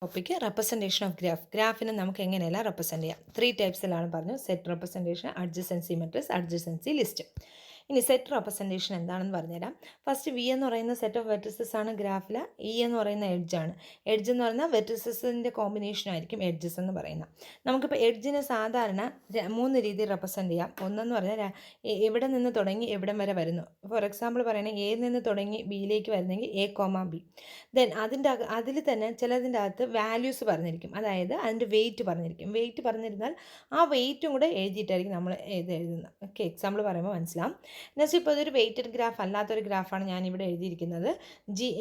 Topic representation of ഗ്രാഫിനെ നമുക്ക് എങ്ങനെയെല്ലാം റെപ്രസെൻറ്റ് ചെയ്യാം. 3 ടൈപ്സിലാണ് പറഞ്ഞു. Set representation, adjacency matrix, adjacency list. ഇനി സെറ്റ് റെപ്രസെൻറ്റേഷൻ എന്താണെന്ന് പറഞ്ഞുതരാം. ഫസ്റ്റ് വി എന്ന് പറയുന്ന സെറ്റ് ഓഫ് വെർട്ടിസസ് ആണ് ഗ്രാഫിൽ. ഇ എന്ന് പറയുന്ന എഡ്ജാണ്. എഡ്ജ് എന്ന് പറയുന്ന വെർട്ടിസസിൻ്റെ കോമ്പിനേഷൻ ആയിരിക്കും എഡ്ജസ് എന്ന് പറയുന്നത്. നമുക്കിപ്പോൾ എഡ്ജിനെ സാധാരണ 3 രീതിയിൽ റെപ്രസെൻറ്റ് ചെയ്യാം. ഒന്നെന്ന് പറഞ്ഞാൽ എവിടെ നിന്ന് തുടങ്ങി എവിടം വരെ വരുന്നു. ഫോർ എക്സാമ്പിൾ പറയുകയാണെങ്കിൽ എയിൽ നിന്ന് തുടങ്ങി ബിയിലേക്ക് വരുന്നെങ്കിൽ എ കോമ ബി. ദെൻ അതിൽ തന്നെ ചിലതിൻ്റെ അകത്ത് വാല്യൂസ് പറഞ്ഞിരിക്കും, അതായത് അതിൻ്റെ വെയിറ്റ് പറഞ്ഞിരിക്കും. വെയിറ്റ് പറഞ്ഞിരുന്നാൽ ആ വെയിറ്റും കൂടെ എഴുതിയിട്ടായിരിക്കും നമ്മൾ എഴുതുന്നത്. ഓക്കെ, എക്സാമ്പിൾ പറയുമ്പോൾ മനസ്സിലാവും. എന്നുവെച്ചാൽ ഇപ്പോൾ ഇതൊരു വെയ്റ്റഡ് ഗ്രാഫ് അല്ലാത്തൊരു ഗ്രാഫാണ് ഞാനിവിടെ എഴുതിയിരിക്കുന്നത്.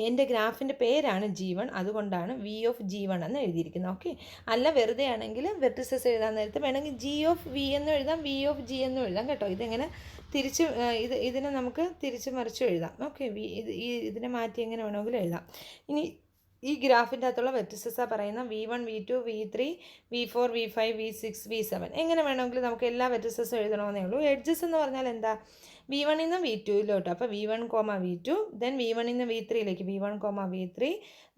എൻ്റെ ഗ്രാഫിൻ്റെ പേരാണ് G1, അതുകൊണ്ടാണ് V ഓഫ് G1 എന്ന് എഴുതിയിരിക്കുന്നത്. ഓക്കെ, അല്ല വെറുതെ ആണെങ്കിൽ വെർട്ടിസസ് എഴുതാൻ നേരത്ത് വേണമെങ്കിൽ G ഓഫ് V എന്ന് എഴുതാം, V ഓഫ് G എന്നും എഴുതാം കേട്ടോ. ഇതെങ്ങനെ തിരിച്ച് ഇതിനെ നമുക്ക് തിരിച്ച് മറിച്ച് എഴുതാം. ഓക്കെ, ഇതിനെ മാറ്റി എങ്ങനെ വേണമെങ്കിലും എഴുതാം. ഇനി ഈ ഗ്രാഫിൻ്റെ അകത്തുള്ള വെർട്ടിസസാണ് പറയുന്ന V1, V2, V3, V4, V5, V6, V7 എങ്ങനെ വേണമെങ്കിലും നമുക്ക് എല്ലാ വെർട്ടിസസും എഴുതണമെന്നേ ഉള്ളൂ. എഡ്ജസ് എന്ന് പറഞ്ഞാൽ എന്താ, V1 നിന്ന് V2 അപ്പോൾ V1, V2, ദെൻ V1 നിന്ന് V3യിലേക്ക് V1, V3,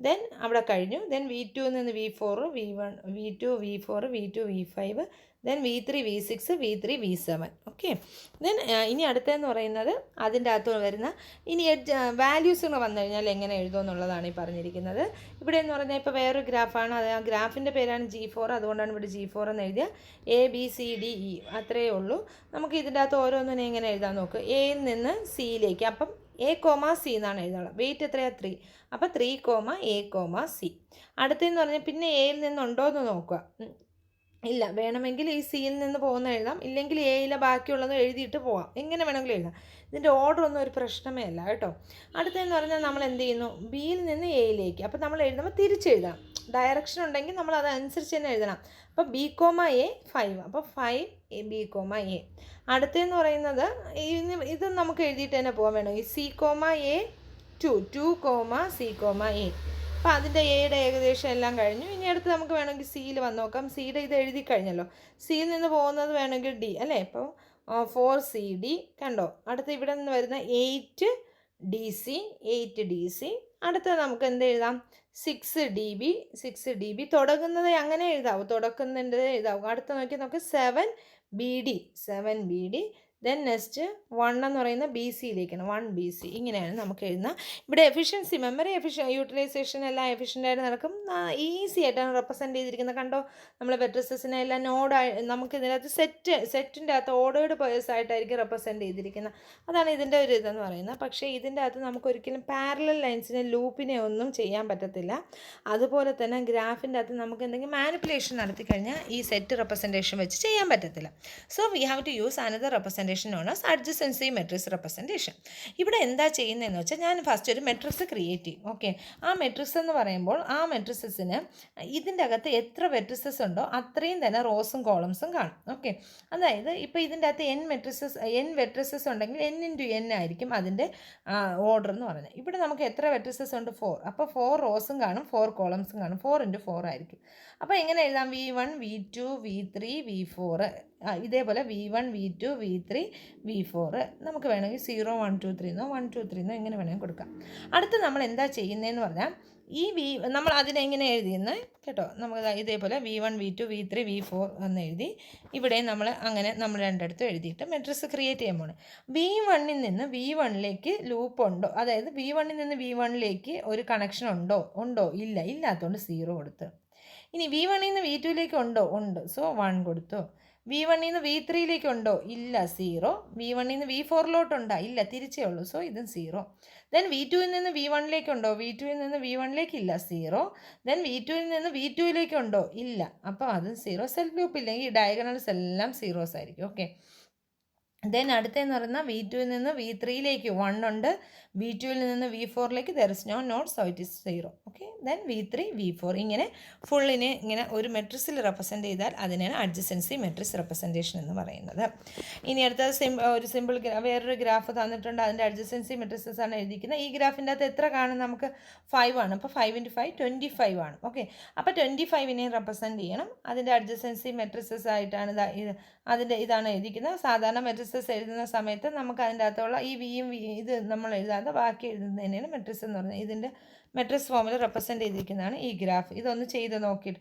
ദെൻ അവിടെ കഴിഞ്ഞു. ദെൻ V2 നിന്ന് V4, V1, V2, V4, V2, V5, then V3, V6, V3, V7. Okay, then ഇനി അടുത്തതെന്ന് പറയുന്നത് അതിൻ്റെ അകത്ത് വരുന്ന ഇനി വാല്യൂസുകൾ വന്നു കഴിഞ്ഞാൽ എങ്ങനെ എഴുതുമെന്നുള്ളതാണ് ഈ പറഞ്ഞിരിക്കുന്നത്. ഇവിടെ എന്ന് പറഞ്ഞാൽ ഇപ്പോൾ വേറൊരു ഗ്രാഫാണ്, അത് ആ ഗ്രാഫിൻ്റെ പേരാണ് G4, അതുകൊണ്ടാണ് ഇവിടെ G4 എന്ന് എഴുതിയ. ABCDE അത്രയേ ഉള്ളൂ. നമുക്ക് ഇതിൻ്റെ അകത്ത് ഓരോന്നിനെ എങ്ങനെ എഴുതാൻ നോക്കുക. എയിൽ നിന്ന് സിയിലേക്ക്, അപ്പം A, C എന്നാണ് എഴുതാനുള്ളത്. വെയിറ്റ് എത്രയാണ് 3, അപ്പോൾ 3, A, C. അടുത്തെന്ന് പറഞ്ഞാൽ പിന്നെ എയിൽ നിന്നുണ്ടോ എന്ന് നോക്കുക. ഇല്ല, വേണമെങ്കിൽ ഈ സിയിൽ നിന്ന് പോകുന്ന എഴുതാം, ഇല്ലെങ്കിൽ എയിലെ ബാക്കിയുള്ളത് എഴുതിയിട്ട് പോവാം, എങ്ങനെ വേണമെങ്കിലും എഴുതാം. ഇതിൻ്റെ ഓർഡർ ഒന്നും ഒരു പ്രശ്നമേ അല്ല കേട്ടോ. അടുത്തതെന്ന് പറഞ്ഞാൽ നമ്മൾ എന്ത് ചെയ്യുന്നു, ബിയിൽ നിന്ന് എയിലേക്ക്, അപ്പോൾ നമ്മൾ എഴുതുമ്പോൾ തിരിച്ചെഴുതാം. ഡയറക്ഷൻ ഉണ്ടെങ്കിൽ നമ്മൾ അതനുസരിച്ച് തന്നെ എഴുതണം. അപ്പോൾ B, A 5, അപ്പോൾ 5 B, A. അടുത്തതെന്ന് പറയുന്നത് ഇത് നമുക്ക് എഴുതിയിട്ട് തന്നെ പോകാൻ വേണം. ഈ C, A 2, C, A. അപ്പോൾ അതിൻ്റെ എയുടെ ഏകദേശം എല്ലാം കഴിഞ്ഞു. ഇനി അടുത്ത് നമുക്ക് വേണമെങ്കിൽ സിയിൽ വന്ന് നോക്കാം. സിയുടെ ഇത് എഴുതി കഴിഞ്ഞല്ലോ. സിയിൽ നിന്ന് പോകുന്നത് വേണമെങ്കിൽ D അല്ലേ. ഇപ്പോൾ 4CD കണ്ടോ. അടുത്ത് ഇവിടെ നിന്ന് വരുന്ന 8DC. അടുത്തത് നമുക്ക് എന്ത് എഴുതാം, 6DB. തുടങ്ങുന്നത് അങ്ങനെ എഴുതാവൂ, തുടക്കുന്നതിൻ്റെ എഴുതാവൂ. അടുത്ത നോക്കി നമുക്ക് 7BD. ദെൻ നെക്സ്റ്റ് 1 എന്ന് പറയുന്ന BCയിലേക്കാണ്, 1BC. ഇങ്ങനെയാണ് നമുക്ക് എഴുതുന്നത്. ഇവിടെ എഫിഷ്യൻസി, മെമ്മറി യൂട്ടിലൈസേഷൻ എല്ലാം എഫിഷ്യൻ്റായിട്ട് നടക്കും. ഈസി ആയിട്ടാണ് റെപ്രസെൻറ്റ് ചെയ്തിരിക്കുന്നത്. കണ്ടോ, നമ്മൾ വെർട്ടിസസിനെ എല്ലാം നോഡായി നമുക്ക് ഇതിനകത്ത് സെറ്റിൻ്റെ അകത്ത് ഓർഡേർഡ് പേഴ്സ് ആയിട്ടായിരിക്കും റെപ്രസെൻറ്റ് ചെയ്തിരിക്കുന്നത്. അതാണ് ഇതിൻ്റെ ഒരു ഇതെന്ന് പറയുന്നത്. പക്ഷേ ഇതിൻ്റെ അകത്ത് നമുക്ക് ഒരിക്കലും പാരലൽ ലൈൻസിനെ, ലൂപ്പിനെ ഒന്നും ചെയ്യാൻ പറ്റത്തില്ല. അതുപോലെ തന്നെ ഗ്രാഫിൻ്റെ അകത്ത് നമുക്ക് എന്തെങ്കിലും മാനിപ്പുലേഷൻ നടത്തി കഴിഞ്ഞാൽ ഈ സെറ്റ് റെപ്രസെൻറ്റേഷൻ വെച്ച് ചെയ്യാൻ പറ്റത്തില്ല. So we have to use another representation known as adjacency matrix representation. ഇവിടെ എന്താ ചെയ്യുന്നതെന്ന് വെച്ചാൽ ഞാൻ ഫസ്റ്റ് ഒരു മെട്രിക്സ് ക്രിയേറ്റ് ചെയ്യും. ഓക്കെ, ആ മെട്രിക്സ് എന്ന് പറയുമ്പോൾ ആ മെട്രിക്സിന് ഇതിൻ്റെ അകത്ത് എത്ര വെർട്ടിസസ് ഉണ്ടോ അത്രയും തന്നെ റോസും കോളംസും കാണും. ഓക്കെ, അതായത് ഇപ്പോൾ ഇതിൻ്റെ അകത്ത് n വെർട്ടിസസ് ഉണ്ടെങ്കിൽ n × n ആയിരിക്കും അതിൻ്റെ ഓർഡർ എന്ന് പറയുന്നത്. ഇവിടെ നമുക്ക് എത്ര വെർട്ടിസസ് ഉണ്ട്, 4. അപ്പോൾ 4 റോസും കാണും, 4 കോളംസും കാണും. 4 × 4 ആയിരിക്കും. അപ്പോൾ എങ്ങനെ എഴുതാം, V1, V2, V3, V4. ഇതേപോലെ V1, V2, V3, V4. നമുക്ക് വേണമെങ്കിൽ 0, 1, 2, 3 എന്നോ 1, 2, 3 എന്നോ എങ്ങനെ വേണമെങ്കിൽ കൊടുക്കാം. അടുത്ത് നമ്മൾ എന്താ ചെയ്യുന്നതെന്ന് പറഞ്ഞാൽ ഈ നമ്മൾ അതിനെങ്ങനെ എഴുതിയെന്ന് കേട്ടോ. നമുക്ക് ഇതേപോലെ V1, V2, V3, V4 എന്ന് എഴുതി ഇവിടെ നമ്മൾ രണ്ടിടത്തും എഴുതിയിട്ട് മെട്രിക്സ് ക്രിയേറ്റ് ചെയ്യാൻ പോകണം. V1-ൽ നിന്ന് V1-ലേക്ക് ലൂപ്പ് ഉണ്ടോ, അതായത് V1-ൽ നിന്ന് V1-ലേക്ക് ഒരു കണക്ഷൻ ഉണ്ടോ ഇല്ലാത്തതുകൊണ്ട് 0 കൊടുത്ത്. ഇനി V1-ൽ നിന്ന് V2-ലേക്ക് ഉണ്ട്, സോ 1 കൊടുത്തു. V1-ൽ നിന്ന് V3-ലേക്ക് ഉണ്ടോ, ഇല്ല, 0. V1-ൽ നിന്ന് V4-ലോട്ടുണ്ടോ, ഇല്ല, തിരിച്ചേ ഉള്ളൂ, സോ ഇതും 0. ദെൻ V2-ൽ നിന്ന് V1-ലേക്ക് ഉണ്ടോ, V2-ൽ നിന്ന് V1-ലേക്ക് ഇല്ല, 0. ദെൻ V2-ൽ നിന്ന് V2-ലേക്ക് ഉണ്ടോ, ഇല്ല, അപ്പോൾ അതും 0. സെൽഫ് ലൂപ്പ് ഇല്ലെങ്കിൽ ഡയഗണൽസ് എല്ലാം 0s ആയിരിക്കും. ഓക്കെ, ദെൻ അടുത്തതെന്ന് പറയുന്നത് V2-ൽ നിന്ന് V3-ലേക്ക് 1 ഉണ്ട്, V2-ൽ നിന്ന് V4-ലേക്ക് there is no node, so it is 0. Okay, then V3, V4 ഇങ്ങനെ ഫുള്ളിനെ ഇങ്ങനെ ഒരു മെട്രിക്സിൽ റെപ്രസെൻറ്റ് ചെയ്താൽ അതിനാണ് അഡ്ജസൻസി മെട്രിക്സ് റെപ്രസെൻറ്റേഷൻ എന്ന് പറയുന്നത്. ഇനി അടുത്തത് ഒരു സിമ്പിൾ വേറൊരു ഗ്രാഫ് തന്നിട്ടുണ്ട്, അതിൻ്റെ അഡ്ജസൻസി മെട്രിക്സസ് ആണ് എഴുതിയിരിക്കുന്നത്. ഈ ഗ്രാഫിൻ്റെ അകത്ത് എത്ര കാണും, നമുക്ക് 5 ആണ്. അപ്പോൾ 5 × 5 25 ആണ്. ഓക്കെ, അപ്പോൾ 25നെ റെപ്രസെൻറ്റ് ചെയ്യണം. അതിൻ്റെ അഡ്ജസൻസി മെട്രിക്സസ് ആയിട്ടാണ് ഇതാണ് എഴുതിയിരിക്കുന്നത്. സാധാരണ മെട്രിക്സസ് എഴുതുന്ന സമയത്ത് നമുക്ക് അതിൻ്റെ അകത്തുള്ള ഈ വിയും ഇത് നമ്മൾ എഴുതാതെ ബാക്കി എഴുതുന്നതിനാണ് മെട്രിക്സ് എന്ന് പറയുന്നത്. ഇതിൻ്റെ മെട്രിക്സ് ഫോമിൽ റെപ്രസെൻ്റ് ചെയ്തിരിക്കുന്നതാണ് ഈ ഗ്രാഫ്. ഇതൊന്ന് ചെയ്ത് നോക്കിയിട്ട്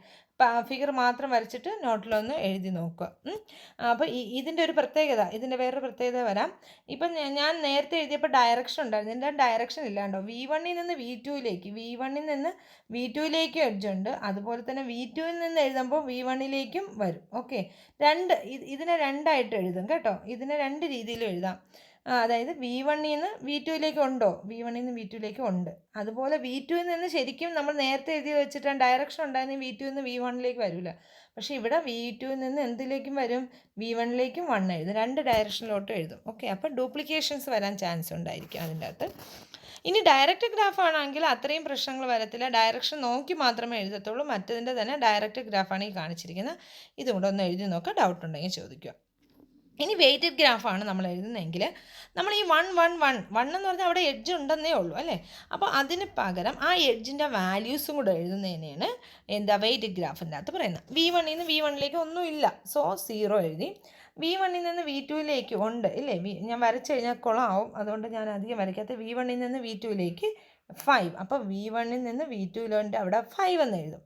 ഫിഗർ മാത്രം വരച്ചിട്ട് നോട്ടിലൊന്ന് എഴുതി നോക്കുക. അപ്പോൾ ഇതിൻ്റെ ഒരു പ്രത്യേകത, ഇതിൻ്റെ വേറൊരു പ്രത്യേകത വരാം. ഇപ്പം ഞാൻ നേരത്തെ എഴുതിയപ്പോൾ ഡയറക്ഷൻ ഉണ്ടായിരുന്നു, ഇതിൻ്റെ ഡയറക്ഷൻ ഇല്ലാണ്ടോ. V1 നിന്ന് V2ലേക്ക്, V1 നിന്ന് V2ലേക്കും എഡ്ജുണ്ട്, അതുപോലെ തന്നെ V2 നിന്ന് എഴുതുമ്പോൾ V1ലേക്കും വരും. ഓക്കെ, ഇതിനെ രണ്ടായിട്ട് എഴുതും കേട്ടോ, ഇതിനെ രണ്ട് രീതിയിലും എഴുതാം. അതായത് V1 നിന്ന് V2ലേക്ക് ഉണ്ടോ, V1 നിന്ന് V2ലേക്ക് ഉണ്ട്. അതുപോലെ V2 നിന്ന് ശരിക്കും നമ്മൾ നേരത്തെ എഴുതി വെച്ചിട്ടാണ് ഡയറക്ഷൻ ഉണ്ടായിരുന്നെങ്കിൽ V2 നിന്ന് V1ലേക്ക് വരില്ല. പക്ഷേ ഇവിടെ V2 നിന്ന് എന്തിലേക്കും വരും, V1ലേക്കും 1 എഴുതും, രണ്ട് ഡയറക്ഷനിലോട്ട് എഴുതും. ഓക്കെ, അപ്പോൾ ഡ്യൂപ്ലിക്കേഷൻസ് വരാൻ ചാൻസ് ഉണ്ടായിരിക്കും അതിൻ്റെ അകത്ത്. ഇനി ഡയറക്റ്റ് ഗ്രാഫ് ആണെങ്കിൽ അത്രയും പ്രശ്നങ്ങൾ വരത്തില്ല, ഡയറക്ഷൻ നോക്കി മാത്രമേ എഴുതത്തുള്ളൂ. മറ്റതിൻ്റെ തന്നെ ഡയറക്റ്റ് ഗ്രാഫാണ് ഈ കാണിച്ചിരിക്കുന്നത്. ഇതും കൂടെ ഒന്ന് എഴുതി നോക്കുക, ഡൗട്ട് ഉണ്ടെങ്കിൽ ചോദിക്കുക. ഇനി വെയ്റ്റഡ് ഗ്രാഫാണ് നമ്മൾ എഴുതുന്നതെങ്കിൽ നമ്മൾ ഈ 1 1 1 1 എന്ന് പറഞ്ഞാൽ അവിടെ എഡ്ജ് ഉണ്ടെന്നേ ഉള്ളൂ അല്ലേ. അപ്പോൾ അതിന് പകരം ആ എഡ്ജിൻ്റെ വാല്യൂസും കൂടെ എഴുതുന്നതിനെയാണ് എന്താ വെയ്റ്റഡ് ഗ്രാഫിൻ്റെ അകത്ത് പറയുന്നത്. V1 നിന്ന് V1ലേക്ക് ഒന്നുമില്ല, സോ 0 എഴുതി. V1 നിന്ന് V2ലേക്ക് ഉണ്ട് ഇല്ലേ, ഞാൻ വരച്ച് കഴിഞ്ഞാൽ കുളമാവും, അതുകൊണ്ട് ഞാൻ അധികം വരയ്ക്കാത്ത. V1 നിന്ന് V2ലേക്ക് 5, അപ്പോൾ V1 നിന്ന് V2യിലോട്ട് അവിടെ 5 എന്ന് എഴുതും.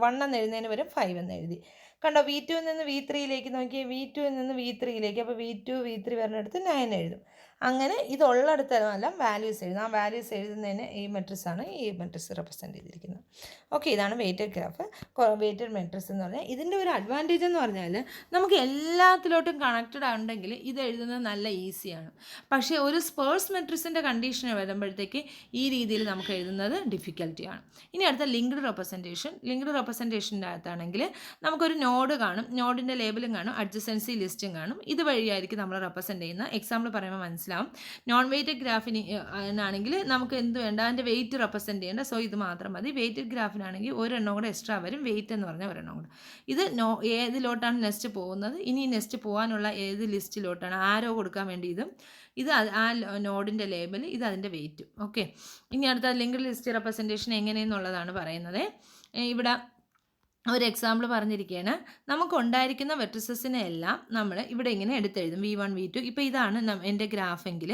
1 എന്ന് എഴുതുന്നതിന് വരും 5 എന്ന് എഴുതി. കണ്ടോ, V2 നിന്ന് V3യിലേക്ക് നോക്കിയേ, V2 നിന്ന് V3യിലേക്ക്, അപ്പോൾ V2 V3 വരുന്നിടത്ത് 9 എഴുതും. അങ്ങനെ ഇതുള്ളിടത്തെല്ലാം വാല്യൂസ് എഴുതും. ആ വാല്യൂസ് എഴുതുന്നതിന് ഈ മെട്രിക്സാണ് ഈ മെട്രിക്സ് റെപ്രസെൻ്റ് ചെയ്തിരിക്കുന്നത്. ഓക്കെ, ഇതാണ് വെയ്റ്റഡ് ഗ്രാഫ്, വെയ്റ്റഡ് മെട്രിക്സ് എന്ന് പറഞ്ഞാൽ. ഇതിൻ്റെ ഒരു അഡ്വാൻറ്റേജ് എന്ന് പറഞ്ഞാൽ നമുക്ക് എല്ലാത്തിലോട്ടും കണക്റ്റഡ് ഉണ്ടെങ്കിൽ ഇത് എഴുതുന്നത് നല്ല ഈസിയാണ്. പക്ഷേ ഒരു സ്പേഴ്സ് മെട്രിക്സിൻ്റെ കണ്ടീഷൻ വരുമ്പോഴത്തേക്ക് ഈ രീതിയിൽ നമുക്ക് എഴുതുന്നത് ഡിഫിക്കൽട്ടിയാണ്. ഇനി അടുത്ത ലിങ്ക്ഡ് റെപ്രസെൻറ്റേഷൻ. ലിങ്ക്ഡ് റെപ്രസെൻറ്റേഷൻ്റെ അകത്താണെങ്കിൽ നമുക്കൊരു നോഡ് കാണും, നോഡിൻ്റെ ലേബലും കാണും, അഡ്ജസൻസി ലിസ്റ്റും കാണും. ഇതുവഴിയായിരിക്കും നമ്മൾ റെപ്രസെൻ്റ് ചെയ്യുന്ന. എക്സാമ്പിൾ പറയുമ്പോൾ മനസ്സിലാവും. നോൺ വെയ്റ്റഡ് ഗ്രാഫിന് ആണെങ്കിൽ നമുക്ക് എന്ത് വേണ്ട, അതിൻ്റെ വെയിറ്റ് റെപ്രസെൻ്റ് ചെയ്യേണ്ട, സോ ഇത് മാത്രം മതി. വെയ്റ്റഡ് ഗ്രാഫിനാണെങ്കിൽ ഒരെണ്ണം കൂടെ എക്സ്ട്രാ വരും, വെയിറ്റ് എന്ന് പറഞ്ഞാൽ ഒരെണ്ണം കൂടെ. ഇത് ഏതിലോട്ടാണ് നെക്സ്റ്റ് പോകുന്നത്, ഇനി നെക്സ്റ്റ് പോകാനുള്ള ഏത് ലിസ്റ്റിലോട്ടാണ് ആരോ കൊടുക്കാൻ വേണ്ടി ഇത് ആ നോഡിൻ്റെ ലേബൽ, ഇത് അതിൻ്റെ വെയിറ്റ്. ഓക്കെ, ഇനി അടുത്ത ലിങ്ക്ഡ് ലിസ്റ്റ് റെപ്രസെൻറ്റേഷൻ എങ്ങനെയെന്നുള്ളതാണ് പറയുന്നത്. ഇവിടെ ഒരു എക്സാമ്പിൾ പറഞ്ഞിരിക്കുകയാണ്. നമുക്കുണ്ടായിരിക്കുന്ന വെർട്ടിസസിനെ എല്ലാം നമ്മൾ ഇവിടെ ഇങ്ങനെ എടുത്തെഴുതും, V1 V2. ഇപ്പോൾ ഇതാണ് എൻ്റെ ഗ്രാഫെങ്കിൽ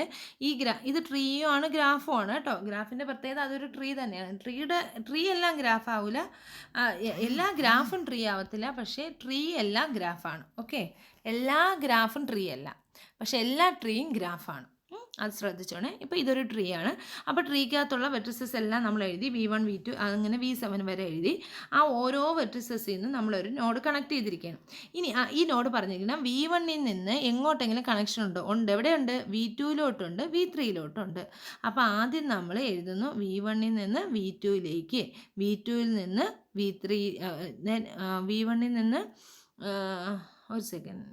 ഇത് ട്രീയും ആണ് ഗ്രാഫും ആണ് കേട്ടോ. ഗ്രാഫിൻ്റെ പ്രത്യേകത അതൊരു ട്രീ തന്നെയാണ്. ട്രീ എല്ലാം ഗ്രാഫ് ആവില്ല, എല്ലാ ഗ്രാഫും ട്രീ ആവത്തില്ല, പക്ഷേ ട്രീ എല്ലാം ഗ്രാഫാണ്. ഓക്കെ, എല്ലാ ഗ്രാഫും ട്രീ അല്ല, പക്ഷേ എല്ലാ ട്രീയും ഗ്രാഫാണ്. അത് ശ്രദ്ധിച്ചോണേ. ഇപ്പോൾ ഇതൊരു ട്രീ ആണ്. അപ്പോൾ ട്രീക്കകത്തുള്ള വെർട്ടിസസ് എല്ലാം നമ്മൾ എഴുതി, V1 V2 അങ്ങനെ V7 വരെ എഴുതി. ആ ഓരോ വെർട്ടിസസിൽ നിന്ന് നമ്മളൊരു നോഡ് കണക്ട് ചെയ്തിരിക്കുകയാണ്. ഇനി ഈ നോഡ് പറഞ്ഞിരിക്കണം V1 നിന്ന് എങ്ങോട്ടെങ്കിലും കണക്ഷൻ ഉണ്ടോ? ഉണ്ട്. എവിടെയുണ്ട്? V2യിലോട്ടുണ്ട്, V3യിലോട്ടുണ്ട്. അപ്പോൾ ആദ്യം നമ്മൾ എഴുതുന്നു V1 നിന്ന് V2യിലേക്ക്, V2യിൽ നിന്ന് V3, V1 നിന്ന് ഒരു സെക്കൻഡ്.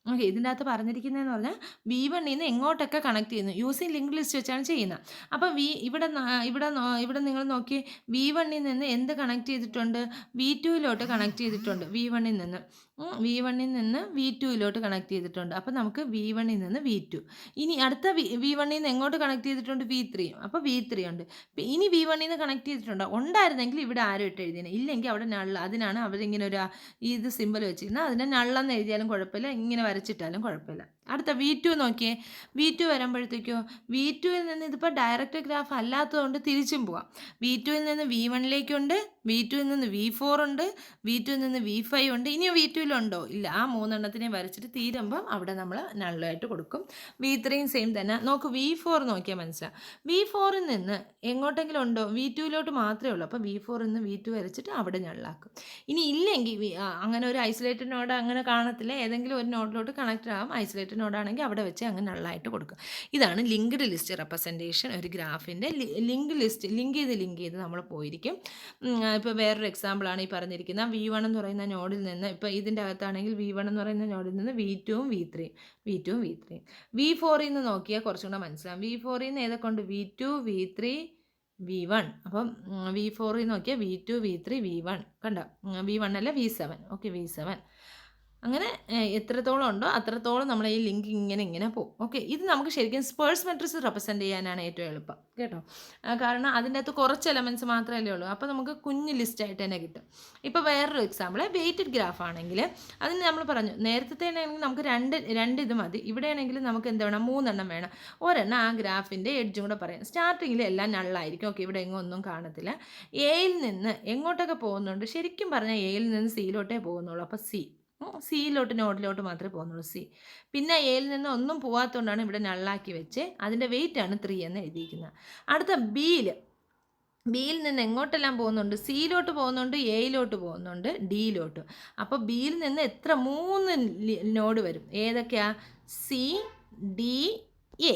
ഓക്കെ, ഇതിൻ്റെ അകത്ത് പറഞ്ഞിരിക്കുന്നതെന്ന് പറഞ്ഞാൽ V1 നിന്ന് എങ്ങോട്ടൊക്കെ കണക്ട് ചെയ്യുന്നു, യൂസിങ് ലിങ്ക് ലിസ്റ്റ് വെച്ചാണ് ചെയ്യുന്നത്. അപ്പോൾ ഇവിടെ നിങ്ങൾ നോക്കി, V1 നിന്ന് എന്ത് കണക്ട് ചെയ്തിട്ടുണ്ട്, V2യിലോട്ട് കണക്ട് ചെയ്തിട്ടുണ്ട്. V1 നിന്ന് V2യിലോട്ട് കണക്ട് ചെയ്തിട്ടുണ്ട്. അപ്പോൾ നമുക്ക് V1 നിന്ന് V2. ഇനി അടുത്ത V1 നിന്ന് എങ്ങോട്ട് കണക്ട് ചെയ്തിട്ടുണ്ട്, V3. അപ്പോൾ V3 ഉണ്ട്. ഇനി V1 നിന്ന് കണക്ട് ചെയ്തിട്ടുണ്ടോ? ഉണ്ടായിരുന്നെങ്കിൽ ഇവിടെ ആരും ഇട്ട് എഴുതിയത്, ഇല്ലെങ്കിൽ അവിടെ നള്ള. അതിനാണ് അവരിങ്ങനെ ഒരു ഇത് സിമ്പിൾ വെച്ചിരുന്നത്. അതിനെ നള്ളെന്ന് എഴുതിയാലും കുഴപ്പമില്ല, ഇങ്ങനെ വരച്ചിട്ടാലും കുഴപ്പമില്ല. അടുത്ത V2 നോക്കിയേ. V2 വരുമ്പോഴത്തേക്കോ, V2യിൽ നിന്ന് ഇതിപ്പോൾ ഡയറക്റ്റ് ഗ്രാഫ് അല്ലാത്തതുകൊണ്ട് തിരിച്ചും പോവാം. V2യിൽ നിന്ന് V1ലേക്കുണ്ട്, V2യിൽ നിന്ന് V4 ഉണ്ട്, V2യിൽ നിന്ന് V5 ഉണ്ട്. ഇനിയോ V2യിലുണ്ടോ? ഇല്ല. ആ 3 എണ്ണത്തിനെ വരച്ചിട്ട് തീരുമ്പം അവിടെ നമ്മൾ നള്ളായിട്ട് കൊടുക്കും. V3യും സെയിം തന്നെ. നോക്ക്, V4 നോക്കിയാൽ മനസ്സിലാവും. V4ൽ നിന്ന് എങ്ങോട്ടെങ്കിലും ഉണ്ടോ? V2യിലോട്ട് മാത്രമേ ഉള്ളൂ. അപ്പോൾ V4ൽ നിന്ന് V2 വരച്ചിട്ട് അവിടെ നള്ളാക്കും. ഇനി ഇല്ലെങ്കിൽ അങ്ങനെ ഒരു ഐസൊലേറ്റഡ് നോഡ് അങ്ങനെ കാണത്തില്ല, ഏതെങ്കിലും ഒരു നോഡിലോട്ട് കണക്റ്റ് ആകും. ഐസൊലേറ്റഡ് നോഡാണെങ്കിൽ അവിടെ വെച്ച് അങ്ങനെ നള്ളായിട്ട് കൊടുക്കും. ഇതാണ് ലിങ്ക്ഡ് ലിസ്റ്റ് റെപ്രസെൻറ്റേഷൻ. ഒരു ഗ്രാഫിൻ്റെ ലിങ്ക് ചെയ്ത് നമ്മൾ പോയിരിക്കും. ഇപ്പോൾ വേറൊരു എക്സാമ്പിളാണ് ഈ പറഞ്ഞിരിക്കുന്നത്. V1 എന്ന് പറയുന്ന നോഡിൽ നിന്ന്, ഇപ്പോൾ ഇതിൻ്റെ അകത്താണെങ്കിൽ V1 എന്ന് പറയുന്ന നോഡിൽ നിന്ന് V2വും V3യും V4ൽ നിന്ന് നോക്കിയാൽ കുറച്ചും കൂടെ മനസ്സിലാവും. V4ൽ നിന്ന് ഏതൊക്കെ ഉണ്ട്? V2 V3 V1. അപ്പം V4ൽ നോക്കിയാൽ V2 V3 V1 കണ്ടോ, V1 അല്ല V7. Okay, V7. അങ്ങനെ എത്രത്തോളം ഉണ്ടോ അത്രത്തോളം നമ്മൾ ഈ ലിങ്ക് ഇങ്ങനെ പോകും. ഓക്കെ, ഇത് നമുക്ക് ശരിക്കും സ്പേഴ്സ് മെട്രിക്സ് റെപ്രസെൻറ്റ് ചെയ്യാനാണ് ഏറ്റവും എളുപ്പം കേട്ടോ. കാരണം അതിൻ്റെ അകത്ത് കുറച്ച് എലമെൻറ്റ്സ് മാത്രമല്ലേ ഉള്ളൂ. അപ്പോൾ നമുക്ക് കുഞ്ഞ് ലിസ്റ്റായിട്ട് തന്നെ കിട്ടും. ഇപ്പോൾ വേറൊരു എക്സാമ്പിൾ വെയ്റ്റഡ് ഗ്രാഫ് ആണെങ്കിൽ അതിന് നമ്മൾ പറഞ്ഞു നേരത്തെ ആണെങ്കിൽ നമുക്ക് രണ്ട് ഇത് മതി. ഇവിടെയാണെങ്കിൽ നമുക്ക് എന്ത് വേണം, 3 എണ്ണം വേണം. ഒരെണ്ണം ആ ഗ്രാഫിൻ്റെ എഡ്ജും കൂടെ പറയാം. സ്റ്റാർട്ടിങ്ങിൽ എല്ലാം നള്ളായിരിക്കും. ഓക്കെ, ഇവിടെ എങ്ങും ഒന്നും കാണത്തില്ല. എയിൽ നിന്ന് എങ്ങോട്ടൊക്കെ പോകുന്നുണ്ട്, ശരിക്കും പറഞ്ഞാൽ എയിൽ നിന്ന് സിയിലോട്ടേ പോകുന്നുള്ളൂ. അപ്പോൾ സിയിലോട്ട് നോഡിലോട്ട് മാത്രമേ പോകുന്നുള്ളൂ സി. പിന്നെ എയിൽ നിന്ന് ഒന്നും പോകാത്തതുകൊണ്ടാണ് ഇവിടെ നള്ളാക്കി വെച്ച് അതിൻ്റെ വെയിറ്റാണ് 3 എന്ന് എഴുതിയിരിക്കുന്നത്. അടുത്ത ബിയിൽ നിന്ന് എങ്ങോട്ടെല്ലാം പോകുന്നുണ്ട്, സിയിലോട്ട് പോകുന്നുണ്ട്, എയിലോട്ട് പോകുന്നുണ്ട്, ഡിയിലോട്ട്. അപ്പോൾ ബിയിൽ നിന്ന് 3 നോഡ് വരും. ഏതൊക്കെയാ? C, D, A.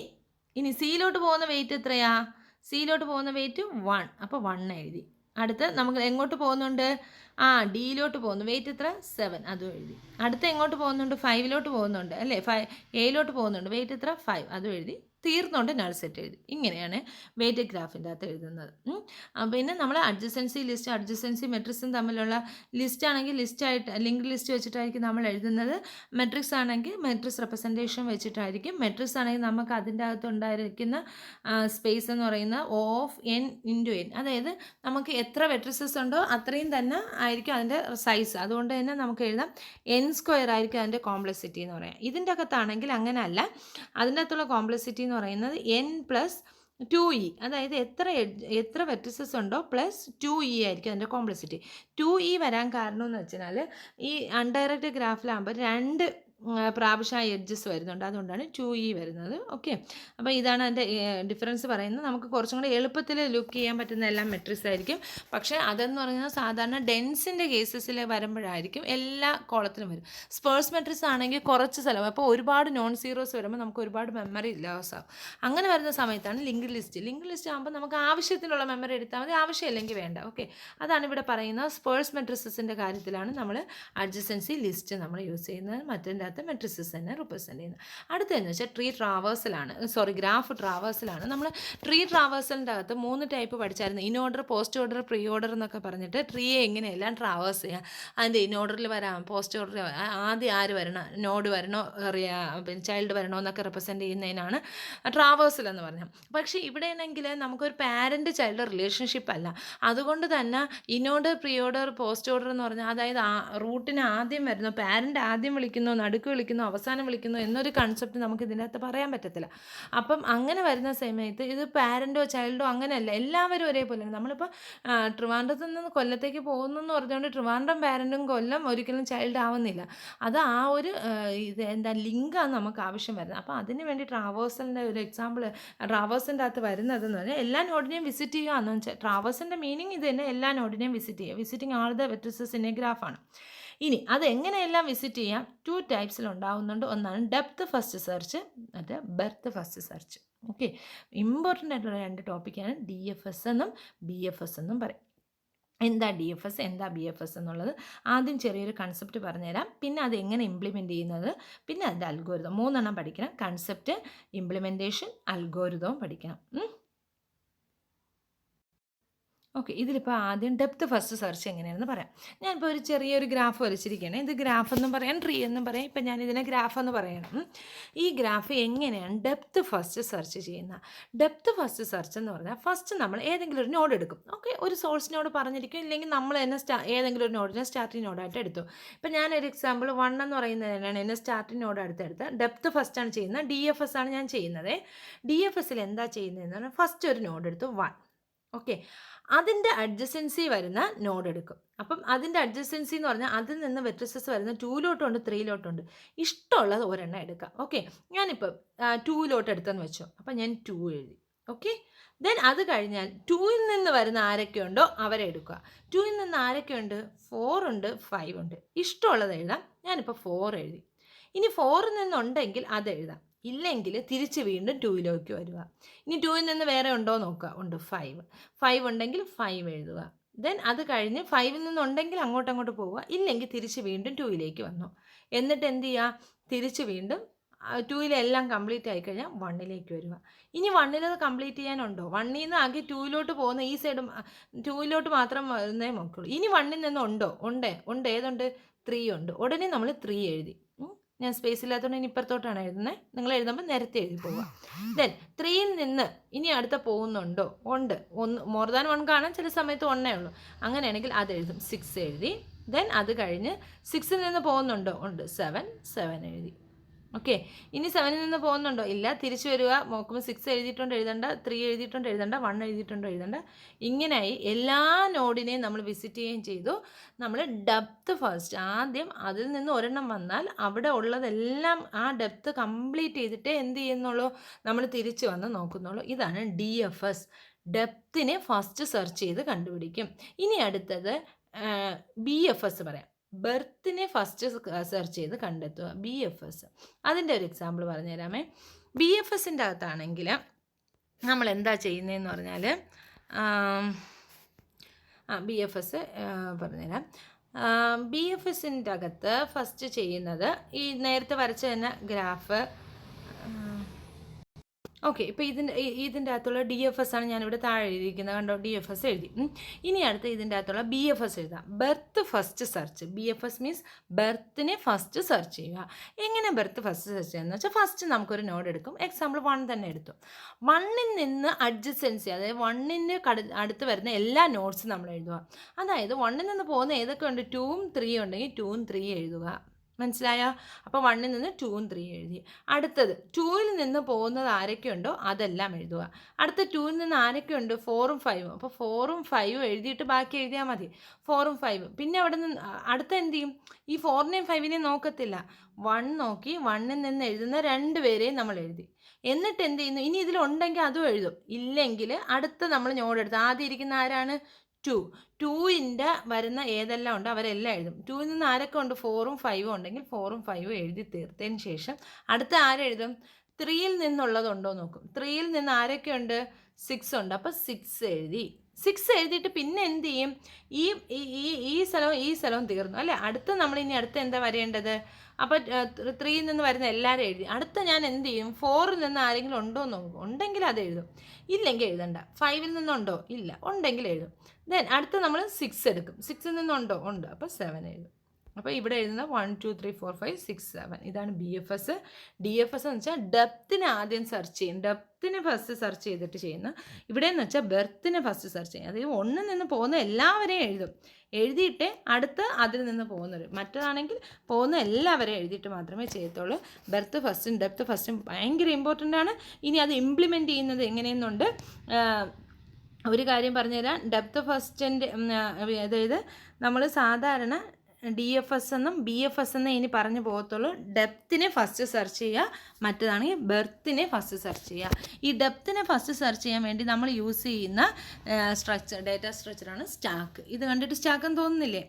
ഇനി സിയിലോട്ട് പോകുന്ന വെയിറ്റ് എത്രയാ? സിയിലോട്ട് പോകുന്ന വെയിറ്റ് 1. അപ്പോൾ 1 എഴുതി. അടുത്ത് നമുക്ക് എങ്ങോട്ട് പോകുന്നുണ്ട്? ഡിയിലോട്ട് പോകുന്നു. വെയിറ്റ് എത്ര? 7. അതും എഴുതി. അടുത്ത് എങ്ങോട്ട് പോകുന്നുണ്ട്? 5ലോട്ട് പോകുന്നുണ്ട് അല്ലേ? എയിലോട്ട് പോകുന്നുണ്ട്. വെയിറ്റ് എത്ര? 5. അതും എഴുതി. തീർന്നുകൊണ്ട് നൾ സെറ്റ് എഴുതി. ഇങ്ങനെയാണ് വെയ്റ്റഡ് ഗ്രാഫിൻ്റെ അകത്ത് എഴുതുന്നത്. പിന്നെ നമ്മൾ അഡ്ജസൻസി മെട്രിക്സും തമ്മിലുള്ള ലിസ്റ്റ് ആണെങ്കിൽ ലിസ്റ്റായിട്ട് ലിങ്ക് ലിസ്റ്റ് വെച്ചിട്ടായിരിക്കും നമ്മൾ എഴുതുന്നത്. മെട്രിക്സ് ആണെങ്കിൽ മെട്രിക്സ് റെപ്രസെൻറ്റേഷൻ വെച്ചിട്ടായിരിക്കും. മെട്രിക്സ് ആണെങ്കിൽ നമുക്ക് അതിൻ്റെ അകത്ത് ഉണ്ടായിരിക്കുന്ന സ്പേസ് എന്ന് പറയുന്നത് ഓഫ് n ഇൻറ്റു n. അതായത് നമുക്ക് എത്ര മെട്രിക്സസ് ഉണ്ടോ അത്രയും തന്നെ ആയിരിക്കും അതിൻ്റെ സൈസ്. അതുകൊണ്ട് തന്നെ നമുക്ക് എഴുതാം n² ആയിരിക്കും അതിൻ്റെ കോംപ്ലക്സിറ്റി എന്ന് പറയാം. ഇതിൻ്റെ അകത്താണെങ്കിൽ അങ്ങനെ അല്ല. അതിൻ്റെ അകത്തുള്ള കോംപ്ലക്സിറ്റി എന്ന് പറയുന്നത് n+2e. അതായത് എത്ര വെർട്ടിസസ് ഉണ്ടോ +2e ആയിരിക്കും അതിൻ്റെ കോംപ്ലക്സിറ്റി. 2e വരാൻ കാരണം എന്ന് വെച്ചാൽ ഈ അൺഡയറക്റ്റ് ഗ്രാഫിലാകുമ്പോൾ 2 പ്രാവശ്യം എഡ്ജസ് വരുന്നുണ്ട്. അതുകൊണ്ടാണ് 2e വരുന്നത്. ഓക്കെ, അപ്പോൾ ഇതാണ് അതിൻ്റെ ഡിഫറൻസ് പറയുന്നത്. നമുക്ക് കുറച്ചും കൂടി എളുപ്പത്തിൽ ലുക്ക് ചെയ്യാൻ പറ്റുന്ന എല്ലാം മെട്രിക്സ് ആയിരിക്കും. പക്ഷേ അതെന്ന് പറയുന്നത് സാധാരണ ഡെൻസിൻ്റെ കേസസിൽ വരുമ്പോഴായിരിക്കും എല്ലാ കോളത്തിലും വരും. സ്പേഴ്സ് മെട്രിക്സ് ആണെങ്കിൽ കുറച്ച് സ്ഥലം, അപ്പോൾ ഒരുപാട് നോൺ സീറോസ് വരുമ്പോൾ നമുക്ക് ഒരുപാട് മെമ്മറി ലോസ് ആകും. അങ്ങനെ വരുന്ന സമയത്താണ് ലിങ്ക് ലിസ്റ്റ് ആകുമ്പോൾ നമുക്ക് ആവശ്യത്തിനുള്ള മെമ്മറി എടുത്താൽ മതി, ആവശ്യമില്ലെങ്കിൽ വേണ്ട. ഓക്കെ, അതാണ് ഇവിടെ പറയുന്നത്. സ്പേഴ്സ് മെട്രിക്സിൻ്റെ കാര്യത്തിലാണ് നമ്മൾ അഡ്ജസൻസി ലിസ്റ്റ് നമ്മൾ യൂസ് ചെയ്യുന്നത്. മറ്റേ മെട്രിക്സസ് തന്നെ റിപ്രസെൻറ്റ് ചെയ്യുന്നത്. അടുത്തതെന്ന് വെച്ചാൽ ഗ്രാഫ് ട്രാവേഴ്സലാണ്. നമ്മൾ ട്രീ ട്രാവേഴ്സലിൻ്റെ അകത്ത് 3 ടൈപ്പ് പഠിച്ചായിരുന്നു. In order, post order, pre order എന്നൊക്കെ പറഞ്ഞിട്ട് ട്രീയെ എങ്ങനെയെല്ലാം ട്രാവേഴ്സ് ചെയ്യാം. അതിൻ്റെ ഇൻ ഓർഡറിൽ വരാം, പോസ്റ്റ് ഓർഡറിൽ ആദ്യം ആര് വരണം, നോഡ് വരണോ, പിന്നെ ചൈൽഡ് വരണോ എന്നൊക്കെ റെപ്രസെൻറ്റ് ചെയ്യുന്നതിനാണ് ട്രാവേഴ്സൽ എന്ന് പറഞ്ഞത്. പക്ഷേ ഇവിടെയാണെങ്കിൽ നമുക്കൊരു പാരൻറ്റ് ചൈൽഡ് റിലേഷൻഷിപ്പ് അല്ല. അതുകൊണ്ട് തന്നെ in order, pre order, post order എന്ന് പറഞ്ഞാൽ അതായത് റൂട്ടിന് ആദ്യം വരുന്നു, പാരൻ്റ് ആദ്യം വിളിക്കുന്നു, നടുക്ക് വിളിക്കുന്നു, അവസാനം വിളിക്കുന്നു എന്നൊരു കൺസെപ്റ്റ് നമുക്ക് ഇതിനകത്ത് പറയാൻ പറ്റത്തില്ല. അപ്പം അങ്ങനെ വരുന്ന സമയത്ത് ഇത് പാരൻറ്റോ ചൈൽഡോ അങ്ങനെയല്ല, എല്ലാവരും ഒരേപോലെ. നമ്മളിപ്പോൾ ട്രിവാൻഡ്രത്ത് നിന്ന് കൊല്ലത്തേക്ക് പോകുന്നു എന്ന് പറഞ്ഞുകൊണ്ട് ട്രിവാൻഡ്രം പാരൻറ്റും കൊല്ലം ഒരിക്കലും ചൈൽഡ് ആവുന്നില്ല. അത് ആ ഒരു ലിങ്കാണ് നമുക്ക് ആവശ്യം വരുന്നത്. അപ്പോൾ അതിന് വേണ്ടി ട്രാവേഴ്സലിൻ്റെ ഒരു എക്സാമ്പിൾ, ട്രാവേഴ്സിൻ്റെ അകത്ത് വരുന്നതെന്ന് പറഞ്ഞാൽ എല്ലാ നോഡിനെയും വിസിറ്റ് ചെയ്യുക എന്ന് വെച്ചാൽ ട്രാവേഴ്സിൻ്റെ മീനിങ് ഇത് തന്നെ, എല്ലാ നോഡിനെയും വിസിറ്റ് ചെയ്യുക. Visiting all the vertices in a ഗ്രാഫാണ്. ഇനി അതെങ്ങനെയെല്ലാം വിസിറ്റ് ചെയ്യാം? 2 ടൈപ്സിൽ ഉണ്ടാകുന്നുണ്ട്. ഒന്നാണ് ഡെപ്ത് ഫസ്റ്റ് സെർച്ച്, മറ്റേ breadth first search. Okay, important ആയിട്ടുള്ള 2 ടോപ്പിക്കാണ് DFS എന്നും BFS എന്നും പറയും. എന്താ DFS, എന്താ BFS എന്നുള്ളത് ആദ്യം ചെറിയൊരു കൺസെപ്റ്റ് പറഞ്ഞുതരാം. പിന്നെ അത് എങ്ങനെ ഇംപ്ലിമെൻറ്റ് ചെയ്യുന്നത്, പിന്നെ അതിൻ്റെ അൽഗോരിതം. 3 എണ്ണം പഠിക്കണം. കൺസെപ്റ്റ്, ഇംപ്ലിമെൻറ്റേഷൻ, അൽഗോരിതവും പഠിക്കണം. ഓക്കെ, ഇതിലിപ്പോൾ ആദ്യം ഡെപ്ത് ഫസ്റ്റ് സെർച്ച് എങ്ങനെയാണെന്ന് പറയാം. ഞാനിപ്പോൾ ഒരു ചെറിയൊരു ഗ്രാഫ് വരച്ചിരിക്കുകയാണ്. ഇത് ഗ്രാഫ് എന്നും പറയാം, ട്രീ എന്നും പറയാം. ഇപ്പം ഞാനിതിനെ ഗ്രാഫ് എന്ന് പറയണം. ഈ ഗ്രാഫ് എങ്ങനെയാണ് ഡെപ്ത് ഫസ്റ്റ് സെർച്ച് ചെയ്യുന്നത്? ഡെപ്ത് ഫസ്റ്റ് സെർച്ച് എന്ന് പറഞ്ഞാൽ ഫസ്റ്റ് നമ്മൾ ഏതെങ്കിലും ഒരു നോഡ് എടുക്കും. ഓക്കെ, ഒരു സോഴ്സ് നോഡ് പറഞ്ഞിരിക്കും, ഇല്ലെങ്കിൽ നമ്മൾ തന്നെ ഏതെങ്കിലും ഒരു നോഡിനെ സ്റ്റാർട്ടിങ് നോഡായിട്ട് എടുത്തു. ഇപ്പം ഞാനൊരു എക്സാമ്പിൾ 1 എന്ന് പറയുന്നതിനാണ് എന്നെ സ്റ്റാർട്ടിങ് നോഡ് എടുത്ത് ഡെപ്ത് ഫസ്റ്റാണ് ചെയ്യുന്നത്. DFS ആണ് ഞാൻ ചെയ്യുന്നത്. DFSൽ എന്താ ചെയ്യുന്നതെന്ന് പറഞ്ഞാൽ ഫസ്റ്റ് ഒരു നോഡ് എടുത്തു 1. ഓക്കെ, അതിൻ്റെ അഡ്ജസൻസി വരുന്ന നോഡ് എടുക്കും. അപ്പം അതിൻ്റെ അഡ്ജസൻസി എന്ന് പറഞ്ഞാൽ അതിൽ നിന്ന് വെർട്ടിസസ് വരുന്ന 2ലോട്ടുണ്ട്, 3ലോട്ടുണ്ട്. ഇഷ്ടമുള്ളത് ഒരെണ്ണം എടുക്കാം. ഓക്കെ, ഞാനിപ്പോൾ 2ലോട്ട് എടുത്തെന്ന് വെച്ചോ. അപ്പം ഞാൻ 2 എഴുതി. ഓക്കെ, ദെൻ അത് കഴിഞ്ഞാൽ 2ൽ നിന്ന് വരുന്ന ആരൊക്കെയുണ്ടോ അവരെ എടുക്കുക. 2ൽ നിന്ന് ആരൊക്കെയുണ്ട്? 4 ഉണ്ട്, 5 ഉണ്ട്. ഇഷ്ടമുള്ളത് എഴുതാം. ഞാനിപ്പോൾ 4 എഴുതി. ഇനി 4ൽ നിന്നുണ്ടെങ്കിൽ അത് എഴുതാം, ഇല്ലെങ്കിൽ തിരിച്ച് വീണ്ടും 2ലേക്ക് വരിക. ഇനി 2ൽ നിന്ന് വേറെ ഉണ്ടോ നോക്കുക. ഉണ്ട്, 5 ഉണ്ടെങ്കിൽ 5 എഴുതുക. ദെൻ അത് കഴിഞ്ഞ് 5ൽ നിന്നുണ്ടെങ്കിൽ അങ്ങോട്ട് പോവുക, ഇല്ലെങ്കിൽ തിരിച്ച് വീണ്ടും 2ലേക്ക് വന്നു. എന്നിട്ട് എന്ത് ചെയ്യുക? തിരിച്ച് വീണ്ടും 2-ലെല്ലാം കംപ്ലീറ്റ് ആയിക്കഴിഞ്ഞാൽ 1-ലേക്ക് വരിക. ഇനി 1-ലത് കംപ്ലീറ്റ് ചെയ്യാനുണ്ടോ? 1-ൽ നിന്ന് ആകെ 2-ലോട്ട് പോകുന്ന ഈ സൈഡ് 2-ലോട്ട് മാത്രം വരുന്നേ നോക്കുള്ളൂ. ഇനി 1-ൽ നിന്ന് ഉണ്ടോ? ഉണ്ട്. ഏതുണ്ട്? 3 ഉണ്ട്. ഉടനെ നമ്മൾ 3 എഴുതി. ഞാൻ സ്പേസ് ഇല്ലാത്തതുകൊണ്ട് ഇനി ഇപ്പുറത്തോട്ടാണ് എഴുതുന്നത്. നിങ്ങൾ എഴുതുമ്പോൾ നിരത്തി എഴുതി പോവുക. ദെൻ 3-ൽ നിന്ന് ഇനി അടുത്ത പോകുന്നുണ്ടോ? ഉണ്ട്. മോർ ദാൻ 1 കാണാൻ ചില സമയത്ത് 1 ഉള്ളൂ. അങ്ങനെയാണെങ്കിൽ അത് എഴുതും. 6 എഴുതി. ദെൻ അത് കഴിഞ്ഞ് 6-ൽ നിന്ന് പോകുന്നുണ്ടോ? ഉണ്ട്. 7 എഴുതി. ഓക്കെ. ഇനി 7-ൽ നിന്ന് പോകുന്നുണ്ടോ? ഇല്ല. തിരിച്ചു വരിക. നോക്കുമ്പോൾ 6 എഴുതിയിട്ടുണ്ട് എഴുതണ്ട, 3 എഴുതിയിട്ടുണ്ട് എഴുതണ്ട, 1 എഴുതിയിട്ടുണ്ടോ എഴുതണ്ട. ഇങ്ങനെയായി എല്ലാ നോഡിനെയും നമ്മൾ വിസിറ്റ് ചെയ്യുകയും ചെയ്തു. നമ്മൾ ഡെപ്ത് ഫസ്റ്റ് ആദ്യം അതിൽ നിന്ന് ഒരെണ്ണം വന്നാൽ അവിടെ ഉള്ളതെല്ലാം ആ ഡെപ്ത് കംപ്ലീറ്റ് ചെയ്തിട്ടേ എന്ത് ചെയ്യുന്നുള്ളൂ, നമ്മൾ തിരിച്ചു വന്ന് നോക്കുന്നുള്ളൂ. ഇതാണ് DFS. ഡെപ്തിനെ ഫസ്റ്റ് സെർച്ച് ചെയ്ത് കണ്ടുപിടിക്കും. ഇനി അടുത്തത് BFS പറയാം. ബെർത്തിനെ ഫസ്റ്റ് സെർച്ച് ചെയ്ത് കണ്ടെത്തുക. BFS അതിൻ്റെ ഒരു എക്സാമ്പിൾ പറഞ്ഞുതരാമേ. BFSൻ്റെ അകത്താണെങ്കിൽ നമ്മൾ എന്താ ചെയ്യുന്നതെന്ന് പറഞ്ഞാൽ BFS പറഞ്ഞുതരാം. BFSൻ്റെ അകത്ത് ഫസ്റ്റ് ചെയ്യുന്നത് ഈ നേരത്തെ വരച്ച തന്നെ ഗ്രാഫ്. ഓക്കെ. ഇപ്പോൾ ഇതിൻ്റെ അകത്തുള്ള DFS ആണ് ഞാനിവിടെ താഴെ എഴുതിയിരിക്കുന്നത്. കണ്ടോ? DFS എഴുതി. ഇനി അടുത്ത് ഇതിൻ്റെ അകത്തുള്ള BFS എഴുതാം. Breadth first search. BFS means ബെർത്തിനെ ഫസ്റ്റ് സെർച്ച് ചെയ്യുക. എങ്ങനെ ബെർത്ത് ഫസ്റ്റ് സെർച്ച് ചെയ്യുക വെച്ചാൽ ഫസ്റ്റ് നമുക്കൊരു നോഡ് എടുക്കും. എക്സാമ്പിൾ 1 തന്നെ എടുത്തു. 1-ൽ നിന്ന് അഡ്ജസൻസി, അതായത് 1-ൻ്റെ അടുത്ത് വരുന്ന എല്ലാ നോഡ്സും നമ്മൾ എഴുതുക. അതായത് 1-ൽ നിന്ന് പോകുന്ന ഏതൊക്കെ ഉണ്ട്? 2ഉം 3 ഉണ്ടെങ്കിൽ 2ഉം 3 എഴുതുക. മനസ്സിലായോ? അപ്പോൾ 1-ൽ നിന്ന് 2ഉം 3 എഴുതി. അടുത്തത് 2-ൽ നിന്ന് പോകുന്നത് ആരൊക്കെയുണ്ടോ അതെല്ലാം എഴുതുക. അടുത്ത 2-ൽ നിന്ന് ആരൊക്കെയുണ്ട്? 4ഉം 5ഉം. അപ്പോൾ 4ഉം 5ഉം എഴുതിയിട്ട് ബാക്കി എഴുതിയാൽ മതി. 4ഉം 5ഉം. പിന്നെ അവിടെ നിന്ന് അടുത്ത എന്ത് ചെയ്യും? ഈ 4നെയും 5നെയും നോക്കത്തില്ല. 1 നോക്കി 1-ൽ നിന്ന് എഴുതുന്ന 2 പേരെയും നമ്മൾ എഴുതി. എന്നിട്ട് എന്ത് ചെയ്യുന്നു? ഇനി ഇതിലുണ്ടെങ്കിൽ അതും എഴുതും. ഇല്ലെങ്കിൽ അടുത്ത നമ്മൾ നോഡ് എടുത്ത് ആദ്യം ഇരിക്കുന്ന ആരാണ്? 2ൻ്റെ വരുന്ന ഏതെല്ലാം ഉണ്ട് അവരെല്ലാം എഴുതും. 2-ൽ നിന്ന് ആരൊക്കെ ഉണ്ട്? 4ഉം 5ഉം ഉണ്ടെങ്കിൽ 4ഉം 5ഉം എഴുതി തീർത്തതിന് ശേഷം അടുത്ത ആരെഴുതും? 3-ൽ നിന്നുള്ളതുണ്ടോ നോക്കും. 3-ൽ നിന്ന് ആരൊക്കെ ഉണ്ട്? 6 ഉണ്ട്. അപ്പോൾ 6 എഴുതി. 6 എഴുതിയിട്ട് പിന്നെ എന്ത് ചെയ്യും? ഈ സ്ഥലവും തീർന്നു അല്ലേ? ഇനി അടുത്ത എന്താ വരേണ്ടത്? അപ്പോൾ 3-ൽ നിന്ന് വരുന്ന എല്ലാവരും എഴുതി. അടുത്ത ഞാൻ എന്ത് ചെയ്യും? 4-ൽ നിന്ന് ആരെങ്കിലും ഉണ്ടോ എന്ന് നോക്കും. ഉണ്ടെങ്കിൽ അത് എഴുതും. ഇല്ലെങ്കിൽ എഴുതണ്ട. 5-ൽ നിന്നുണ്ടോ? ഇല്ല. ഉണ്ടെങ്കിൽ എഴുതും. ദെൻ അടുത്ത നമ്മൾ 6 എടുക്കും. 6-ൽ നിന്നുണ്ടോ? ഉണ്ട്. അപ്പോൾ 7 എഴുതും. അപ്പോൾ ഇവിടെ എഴുതുന്ന 1 2 3 4 5 6 7 ഇതാണ് BFS. DFS എന്ന് വെച്ചാൽ ഡെപ്തിനെ ആദ്യം സെർച്ച് ചെയ്യും. ഡെപ്തിനെ ഫസ്റ്റ് സെർച്ച് ചെയ്തിട്ട് ചെയ്യുന്ന. ഇവിടെ എന്ന് വെച്ചാൽ ബെർത്തിനെ ഫസ്റ്റ് സെർച്ച് ചെയ്യും. അതായത് 1-ൽ നിന്ന് പോകുന്ന എല്ലാവരെയും എഴുതും. എഴുതിയിട്ട് അടുത്ത് അതിൽ നിന്ന് പോകുന്നവർ. മറ്റതാണെങ്കിൽ പോകുന്ന എല്ലാവരെയും എഴുതിയിട്ട് മാത്രമേ ചെയ്യത്തുള്ളൂ. ബെർത്ത് ഫസ്റ്റും ഡെപ്ത് ഫസ്റ്റും ഭയങ്കര ഇമ്പോർട്ടൻ്റ് ആണ്. ഇനി അത് ഇംപ്ലിമെൻറ്റ് ചെയ്യുന്നത് എങ്ങനെയെന്നുണ്ട്. ഒരു കാര്യം പറഞ്ഞുതരാം. ഡെപ്ത് ഫസ്റ്റിൻ്റെ അതായത് നമ്മൾ സാധാരണ DFS എന്നും BFS എന്നും ഇനി പറഞ്ഞു പോകത്തുള്ളൂ. ഡെപ്തിനെ ഫസ്റ്റ് സെർച്ച് ചെയ്യുക, മറ്റേതാണെങ്കിൽ ബെർത്തിനെ ഫസ്റ്റ് സെർച്ച് ചെയ്യുക. ഈ ഡെപ്തിനെ ഫസ്റ്റ് സെർച്ച് ചെയ്യാൻ വേണ്ടി നമ്മൾ യൂസ് ചെയ്യുന്ന ഡേറ്റ സ്ട്രക്ചറാണ് സ്റ്റാക്ക്. ഇത് കണ്ടിട്ട് സ്റ്റാക്ക് എന്ന് തോന്നുന്നില്ലേ?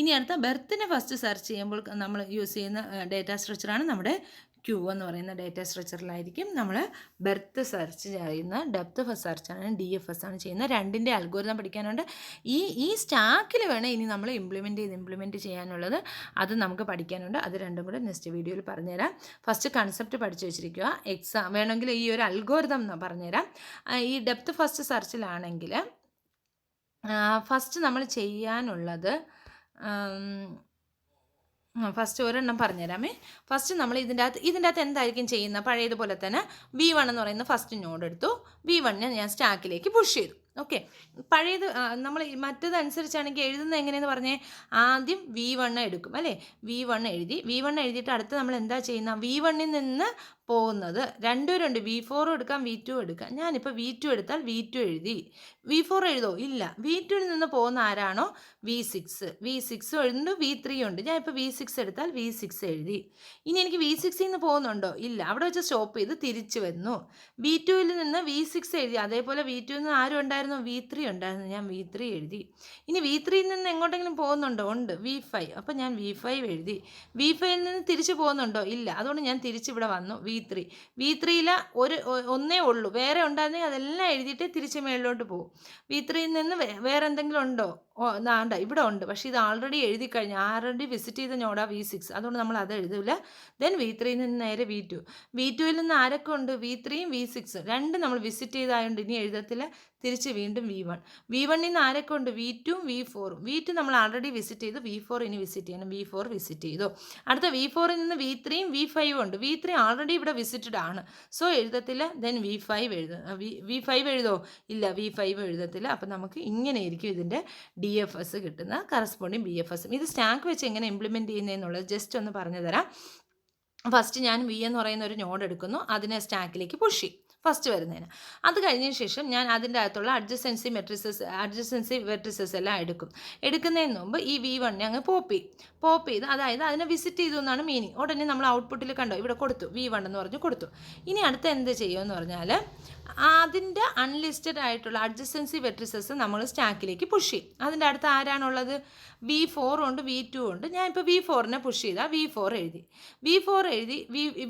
ഇനി അടുത്ത ബെർത്തിനെ ഫസ്റ്റ് സെർച്ച് ചെയ്യുമ്പോൾ നമ്മൾ യൂസ് ചെയ്യുന്ന ഡേറ്റ സ്ട്രക്ചറാണ് നമ്മുടെ Q എന്ന് പറയുന്ന ഡേറ്റ സ്ട്രക്ചറിലായിരിക്കും നമ്മൾ ബെർത്ത് സെർച്ച് ചെയ്യുന്ന. ഡെപ്ത് ഫസ്റ്റ് സെർച്ചാണ് DFS ആണ് ചെയ്യുന്നത്. രണ്ടിൻ്റെ അൽഗോരിതം പഠിക്കാനുണ്ട്. ഈ സ്റ്റാക്കിൽ വേണം ഇനി നമ്മൾ ഇംപ്ലിമെൻറ്റ് ചെയ്യാനുള്ളത്. അത് നമുക്ക് പഠിക്കാനുണ്ട്. അത് രണ്ടും കൂടെ നെക്സ്റ്റ് വീഡിയോയിൽ പറഞ്ഞുതരാം. ഫസ്റ്റ് കൺസെപ്റ്റ് പഠിച്ചു വെച്ചിരിക്കുക. എക്സാം വേണമെങ്കിൽ ഈ ഒരു അൽഗോരിതം പറഞ്ഞുതരാം. ഈ ഡെപ്ത് ഫസ്റ്റ് സെർച്ചിലാണെങ്കിൽ ഫസ്റ്റ് നമ്മൾ ചെയ്യാനുള്ളത് ഫസ്റ്റ് ഒരെണ്ണം പറഞ്ഞുതരാമേ. ഫസ്റ്റ് നമ്മൾ ഇതിൻ്റെ അകത്ത് എന്തായിരിക്കും ചെയ്യുന്നത്? പഴയതുപോലെ തന്നെ V1 എന്ന് പറയുന്ന ഫസ്റ്റ് നോഡ് എടുത്തു. V1നെ ഞാൻ സ്റ്റാക്കിലേക്ക് പുഷ് ചെയ്തു. ഓക്കെ. പഴയത് നമ്മൾ മറ്റേതനുസരിച്ചാണെങ്കിൽ എഴുതുന്നത് എങ്ങനെയെന്ന് പറഞ്ഞേ. ആദ്യം V1 എടുക്കും അല്ലേ? V1 എഴുതിയിട്ട് അടുത്ത് നമ്മൾ എന്താ ചെയ്യുന്ന? V1ൽ നിന്ന് പോകുന്നത് രണ്ടുപേരുണ്ട്. V4 എടുക്കാം, V2 എടുക്കാം. ഞാനിപ്പോൾ V2 എടുത്താൽ V2 എഴുതി. V4 എഴുതോ? ഇല്ല. V2ൽ നിന്ന് പോകുന്ന ആരാണോ V6 ഉണ്ട്, V3 ഉണ്ട്. ഞാനിപ്പോൾ V6 എടുത്താൽ V6 എഴുതി. ഇനി എനിക്ക് V6ൽ നിന്ന് പോകുന്നുണ്ടോ? ഇല്ല. അവിടെ വെച്ച് സ്റ്റോപ്പ് ചെയ്ത് തിരിച്ചു വന്നു. V2ൽ നിന്ന് V6 എഴുതി. അതേപോലെ V2ൽ നിന്ന് ആരും ഉണ്ടായിരുന്നു? V3 ഉണ്ടായിരുന്നു. ഞാൻ V3 എഴുതി. ഇനി V3ൽ നിന്ന് എങ്ങോട്ടെങ്കിലും പോകുന്നുണ്ടോ? ഉണ്ട്. V5. അപ്പോൾ ഞാൻ V5 എഴുതി. V5ൽ നിന്ന് തിരിച്ചു പോകുന്നുണ്ടോ? ഇല്ല. അതുകൊണ്ട് ഞാൻ തിരിച്ചിവിടെ വന്നു. V3യിൽ ഒന്നേ ഉള്ളൂ. വേറെ ഉണ്ടായിരുന്നെങ്കിൽ അതെല്ലാം എഴുതിയിട്ട് തിരിച്ച് മേളിലോട്ട് പോകും. V3യിൽ നിന്ന് വേറെ എന്തെങ്കിലും ഉണ്ടോ? ദാണ്ട ഇവിടെ ഉണ്ട്, പക്ഷേ ഇത് ആൾറെഡി എഴുതി കഴിഞ്ഞു, ആൾറെഡി വിസിറ്റ് ചെയ്ത നോഡാ V6, അതുകൊണ്ട് നമ്മൾ അത് എഴുതില്ല. ദെൻ V3 നിന്ന് നേരെ V2. V2ൽ നിന്ന് ആരൊക്കെ ഉണ്ട്? V3യും V6 രണ്ടും നമ്മൾ വിസിറ്റ് ചെയ്തായതുകൊണ്ട് ഇനി എഴുതത്തില്ല. തിരിച്ച് വീണ്ടും V1. V1ൽ നിന്ന് ആരൊക്കെ ഉണ്ട്? V2ഉം V4ഉം. V2 നമ്മൾ ആൾറെഡി വിസിറ്റ് ചെയ്തു, V4 ഇനി വിസിറ്റ് ചെയ്യണം. V4 വിസിറ്റ് ചെയ്തു. അടുത്ത V4ൽ നിന്ന് V3യും V5ഉം ഉണ്ട്. V3 ആൾറെഡി ഇവിടെ വിസിറ്റഡ് ആണ്, സോ എഴുതത്തില്ല. Then V5 V5 എഴുതോ? ഇല്ല, V5 എഴുതത്തില്ല. അപ്പം നമുക്ക് ഇങ്ങനെയായിരിക്കും ഇതിൻ്റെ DFS കിട്ടുന്ന കറസ്പോണ്ടിങ് BFS. ഇത് സ്റ്റാക്ക് വെച്ച് എങ്ങനെ ഇംപ്ലിമെൻറ്റ് ചെയ്യുന്നതെന്നുള്ളത് ജസ്റ്റ് ഒന്ന് പറഞ്ഞു തരാം. ഫസ്റ്റ് ഞാൻ V എന്ന് പറയുന്ന ഒരു നോഡ് എടുക്കുന്നു, അതിനെ സ്റ്റാക്കിലേക്ക് പുഷ് ചെയ്യും ഫസ്റ്റ് വരുന്നതിന്. അത് കഴിഞ്ഞതിന് ശേഷം ഞാൻ അതിൻ്റെ അകത്തുള്ള അഡ്ജസൻസി വെർട്ടിസസ് എല്ലാം എടുക്കുന്നതിന് മുമ്പ് ഈ V1 അങ്ങ് പോപ്പ് ചെയ്ത്, അതായത് അതിനെ വിസിറ്റ് ചെയ്തു എന്നാണ് മീനിങ്. ഉടനെ നമ്മൾ ഔട്ട്പുട്ടിൽ കണ്ടോ ഇവിടെ കൊടുത്തു, V1 എന്ന് പറഞ്ഞ് കൊടുത്തു. ഇനി അടുത്ത എന്ത് ചെയ്യുമെന്ന് പറഞ്ഞാൽ അതിൻ്റെ അൺലിസ്റ്റഡ് ആയിട്ടുള്ള അഡ്ജസൻസി വെർട്ടിസസ് നമ്മൾ സ്റ്റാക്കിലേക്ക് പുഷ് ചെയ്യും. അതിൻ്റെ അടുത്ത് ആരാണുള്ളത്? V4 ഉണ്ട്, V2 ഉണ്ട്. ഞാൻ ഇപ്പോൾ V4നെ പുഷ് ചെയ്താൽ V4 എഴുതി,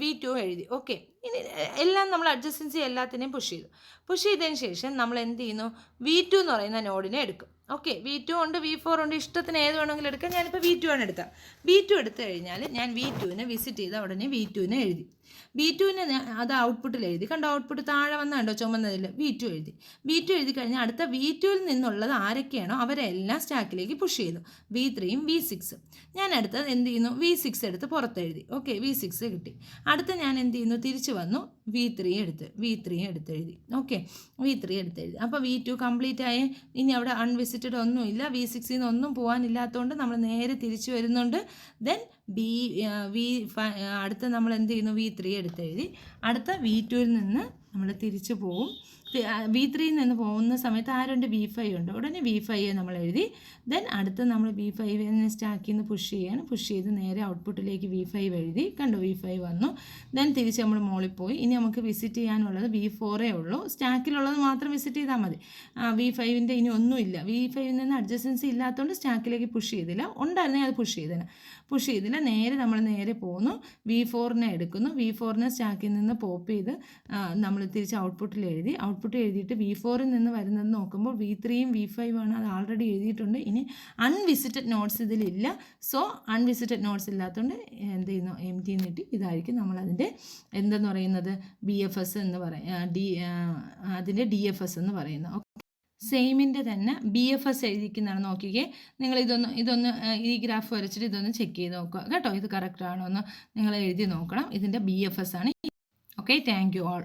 V2 എഴുതി. ഓക്കെ, ഇനി എല്ലാം നമ്മൾ അഡ്ജസൻസി എല്ലാത്തിനെയും പുഷ് ചെയ്തതിന് ശേഷം നമ്മൾ എന്ത് ചെയ്യുന്നു? V2 എന്ന് പറയുന്ന നോഡിനെ എടുക്കും. ഓക്കെ, V2 ഉണ്ട്, V4 ഉണ്ട്, ഇഷ്ടത്തിന് ഏത് വേണമെങ്കിലും എടുക്കാം. ഞാനിപ്പോൾ V2 ആണ് എടുത്തത്. V2 എടുത്തു കഴിഞ്ഞാൽ ഞാൻ V2നെ വിസിറ്റ് ചെയ്ത ഉടനെ V2നെ എഴുതി. V2നെ അത് ഔട്ട്പുട്ടിൽ എഴുതി. കണ്ടോ, ഔട്ട്പുട്ട് താഴെ വന്നുണ്ടോ ചുമന്നതിൽ? V2 എഴുതി കഴിഞ്ഞാൽ അടുത്ത V2ൽ നിന്നുള്ളത് ആരൊക്കെയാണോ അവരെല്ലാം സ്റ്റാക്കിലേക്ക് പുഷ് ചെയ്തു, V3യും V6. ഞാൻ അടുത്തത് എന്ത് ചെയ്യുന്നു? V6 എടുത്ത് പുറത്തെഴുതി. ഓക്കെ, V6 കിട്ടി. അടുത്ത ഞാൻ എന്ത് ചെയ്യുന്നു? തിരിച്ച് വന്നു, V3 എടുത്തെഴുതി. Okay, V3 എടുത്തെഴുതി. അപ്പോൾ V2 കംപ്ലീറ്റ് ആയി. ഇനി അവിടെ അൺവിസിറ്റഡ് ഒന്നുമില്ല, V6ൽ നിന്ന് ഒന്നും പോകാനില്ലാത്തതുകൊണ്ട് നമ്മൾ നേരെ തിരിച്ച് വരുന്നുണ്ട്. ദെൻ അടുത്ത നമ്മൾ എന്ത് ചെയ്യുന്നു? V3 എടുത്തെഴുതി. അടുത്ത V2ൽ നിന്ന് നമ്മൾ തിരിച്ച് പോവും. V3യിൽ നിന്ന് പോകുന്ന സമയത്ത് ആരുണ്ട്? V5 ഉണ്ട്. ഉടനെ V5 നമ്മൾ എഴുതി. ദെൻ അടുത്ത് നമ്മൾ V5 സ്റ്റാക്കിൽ നിന്ന് പുഷ് ചെയ്ത് നേരെ ഔട്ട്പുട്ടിലേക്ക് V5 എഴുതി. കണ്ടോ, V5 വന്നു. ദെൻ തിരിച്ച് നമ്മൾ മോളിൽ പോയി. ഇനി നമുക്ക് വിസിറ്റ് ചെയ്യാനുള്ളത് V4 ഉള്ളൂ. സ്റ്റാക്കിലുള്ളത് മാത്രം വിസിറ്റ് ചെയ്താൽ മതി. V5ൻ്റെ ഇനി ഒന്നുമില്ല. V5ൽ നിന്ന് അഡ്ജസൻസി ഇല്ലാത്തതുകൊണ്ട് സ്റ്റാക്കിലേക്ക് പുഷ് ചെയ്തില്ല. ഉണ്ടായിരുന്നെങ്കിൽ അത് പുഷ് ചെയ്തില്ല. നേരെ പോകുന്നു, V4നെ എടുക്കുന്നു. V4നെ സ്റ്റാക്കിൽ നിന്ന് പോപ്പ് ചെയ്ത് നമ്മൾ തിരിച്ച് ഔട്ട്പുട്ടിൽ എഴുതിയിട്ട് V4ൽ നിന്ന് വരുന്നത് നോക്കുമ്പോൾ V3യും V5 ആണ്, അത് ആൾറെഡി എഴുതിയിട്ടുണ്ട്. ഇനി അൺവിസിറ്റഡ് നോട്ട്സ് ഇതിലില്ല. സോ അൺവിസിറ്റഡ് നോട്ട്സ് ഇല്ലാത്തതുകൊണ്ട് എന്ത് ചെയ്യുന്നു? empty എന്നിട്ട് ഇതായിരിക്കും നമ്മളതിൻ്റെ എന്തെന്ന് പറയുന്നത്? BFS എന്ന് അതിൻ്റെ DFS എന്ന് പറയുന്നത്. സെയിമിൻ്റെ തന്നെ BFS എഴുതിക്കുന്നതാണ്. നോക്കിക്കേ, നിങ്ങൾ ഇതൊന്ന് ഈ ഗ്രാഫ് വരച്ചിട്ട് ഇതൊന്ന് ചെക്ക് ചെയ്ത് നോക്കുക കേട്ടോ. ഇത് കറക്റ്റ് ആണോ എന്ന് നിങ്ങൾ എഴുതി നോക്കണം. ഇതിൻ്റെ BFS ആണ്. Okay, thank you all.